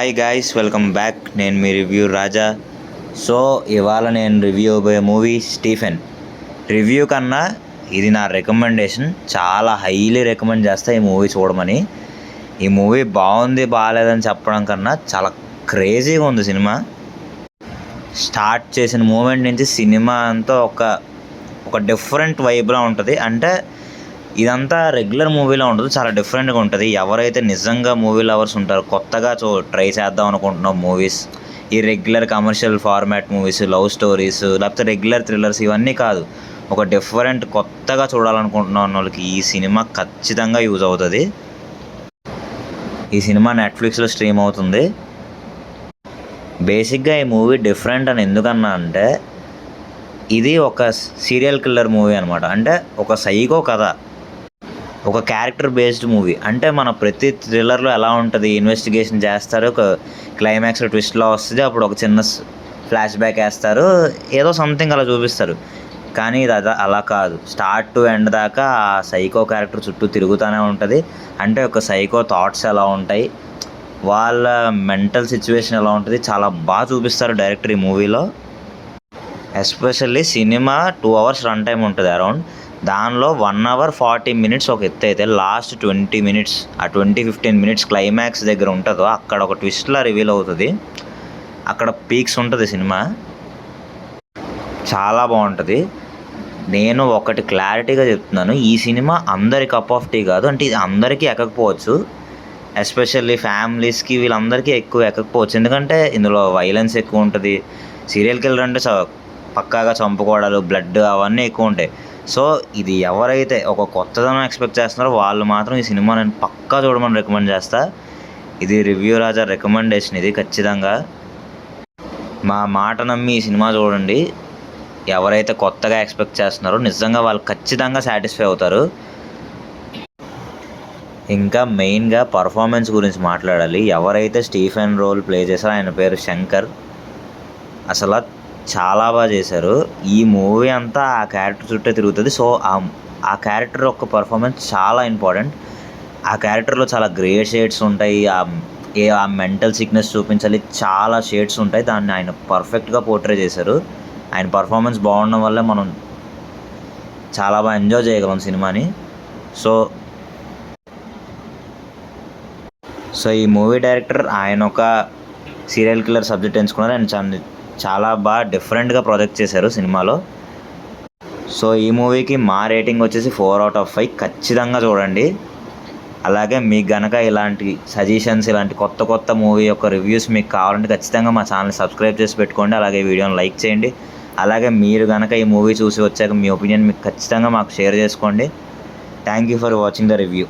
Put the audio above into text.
Hi guys, welcome back. నేను మీ review రాజా. So ఇవాళ నేను రివ్యూ అయ్యే మూవీ స్టీఫెన్. రివ్యూ కన్నా ఇది నా రికమెండేషన్. చాలా హైలీ రికమెండ్ చేస్తా ఈ మూవీ చూడమని. ఈ మూవీ బాగుంది బాగాలేదని చెప్పడం కన్నా చాలా క్రేజీగా ఉంది సినిమా. స్టార్ట్ చేసిన మూమెంట్ నుంచి సినిమా అంతా ఒక డిఫరెంట్ వైబ్లా ఉంటుంది. అంటే ఇదంతా రెగ్యులర్ మూవీలో ఉంటుంది, చాలా డిఫరెంట్గా ఉంటుంది. ఎవరైతే నిజంగా మూవీ లవర్స్ ఉంటారో, కొత్తగా ట్రై చేద్దాం అనుకుంటున్నాం మూవీస్, ఈ regular commercial format movies, love stories, లేకపోతే రెగ్యులర్ థ్రిల్లర్స్ ఇవన్నీ కాదు, ఒక డిఫరెంట్ కొత్తగా చూడాలనుకుంటున్న వాళ్ళకి ఈ సినిమా ఖచ్చితంగా యూజ్ అవుతుంది. ఈ సినిమా నెట్ఫ్లిక్స్లో స్ట్రీమ్ అవుతుంది. బేసిక్గా ఈ మూవీ డిఫరెంట్ అని ఎందుకన్నా అంటే, ఇది ఒక సీరియల్ కిల్లర్ మూవీ అనమాట. అంటే ఒక సైకో కథ, ఒక క్యారెక్టర్ బేస్డ్ మూవీ. అంటే మన ప్రతి థ్రిల్లర్లో ఎలా ఉంటుంది, ఇన్వెస్టిగేషన్ చేస్తారు, ఒక క్లైమాక్స్ ట్విస్ట్లో వస్తుంది, అప్పుడు ఒక చిన్న ఫ్లాష్ బ్యాక్ వేస్తారు, ఏదో సంథింగ్ అలా చూపిస్తారు. కానీ ఇది అలా కాదు. స్టార్ట్ టు ఎండ్ దాకా ఆ సైకో క్యారెక్టర్ చుట్టూ తిరుగుతూనే ఉంటుంది. అంటే ఒక సైకో థాట్స్ ఎలా ఉంటాయి, వాళ్ళ మెంటల్ సిచ్యువేషన్ ఎలా ఉంటుంది, చాలా బాగా చూపిస్తారు డైరెక్టర్ ఈ మూవీలో. Especially cinema 2 hours run time ఉంటుంది అరౌండ్. దానిలో 1 hour 40 minutes ఒక ఎత్తు అయితే, లాస్ట్ 20 minutes, ఆ 20-15 minutes క్లైమాక్స్ దగ్గర ఉంటుందో అక్కడ ఒక ట్విస్ట్లా రివీల్ అవుతుంది. అక్కడ పీక్స్ ఉంటుంది సినిమా. చాలా బాగుంటుంది. నేను ఒకటి క్లారిటీగా చెప్తున్నాను, ఈ సినిమా అందరి కప్ ఆఫ్ టీ కాదు. అంటే ఇది అందరికీ ఎక్కకపోవచ్చు, ఎస్పెషల్లీ ఫ్యామిలీస్కి వీళ్ళందరికీ ఎక్కువ ఎక్కకపోవచ్చు. ఎందుకంటే ఇందులో వైలెన్స్ ఎక్కువ ఉంటుంది. సీరియల్ కిల్లర్ అంటే పక్కాగా చంపుకోవడాలు, బ్లడ్ అవన్నీ ఎక్కువ ఉంటాయి. సో ఇది ఎవరైతే ఒక కొత్తదనం ఎక్స్పెక్ట్ చేస్తున్నారో వాళ్ళు మాత్రం ఈ సినిమా నేను పక్కా చూడమని రికమెండ్ చేస్తా. ఇది రివ్యూ రాజా రికమెండేషన్. ఇది ఖచ్చితంగా మా మాట నమ్మి ఈ సినిమా చూడండి. ఎవరైతే కొత్తగా ఎక్స్పెక్ట్ చేస్తున్నారో నిజంగా వాళ్ళు ఖచ్చితంగా సాటిస్ఫై అవుతారు. ఇంకా మెయిన్గా పర్ఫార్మెన్స్ గురించి మాట్లాడాలి. ఎవరైతే స్టీఫెన్ రోల్ ప్లే చేశారో ఆయన పేరు శంకర్. అసలు చాలా బాగా చేశారు. ఈ మూవీ అంతా ఆ క్యారెక్టర్ చుట్టే తిరుగుతుంది. సో ఆ క్యారెక్టర్ యొక్క పర్ఫార్మెన్స్ చాలా ఇంపార్టెంట్. ఆ క్యారెక్టర్లో చాలా గ్రే షేడ్స్ ఉంటాయి. ఆ మెంటల్ సిక్నెస్ చూపించాలి, చాలా షేడ్స్ ఉంటాయి. దాన్ని ఆయన పర్ఫెక్ట్గా పోర్ట్రే చేశారు. ఆయన పర్ఫార్మెన్స్ బాగుండడం వల్ల మనం చాలా బాగా ఎంజాయ్ చేయగలం సినిమాని. సో ఈ మూవీ డైరెక్టర్ ఆయన ఒక సీరియల్ కిల్లర్ సబ్జెక్ట్ ఎంచుకున్నారు. ఆయన చాలా బాగా డిఫరెంట్గా ప్రాజెక్ట్ చేశారు సినిమాలో. సో ఈ మూవీకి మా రేటింగ్ వచ్చేసి 4 out of 5. ఖచ్చితంగా చూడండి. అలాగే మీకు గనక ఇలాంటి సజెషన్స్, ఇలాంటి కొత్త మూవీ యొక్క రివ్యూస్ మీకు కావాలంటే ఖచ్చితంగా మా ఛానల్ సబ్స్క్రైబ్ చేసి పెట్టుకోండి. అలాగే వీడియోని లైక్ చేయండి. అలాగే మీరు కనుక ఈ మూవీ చూసి వచ్చాక మీ ఒపీనియన్ మీకు ఖచ్చితంగా మాకు షేర్ చేసుకోండి. Thank you for watching the review.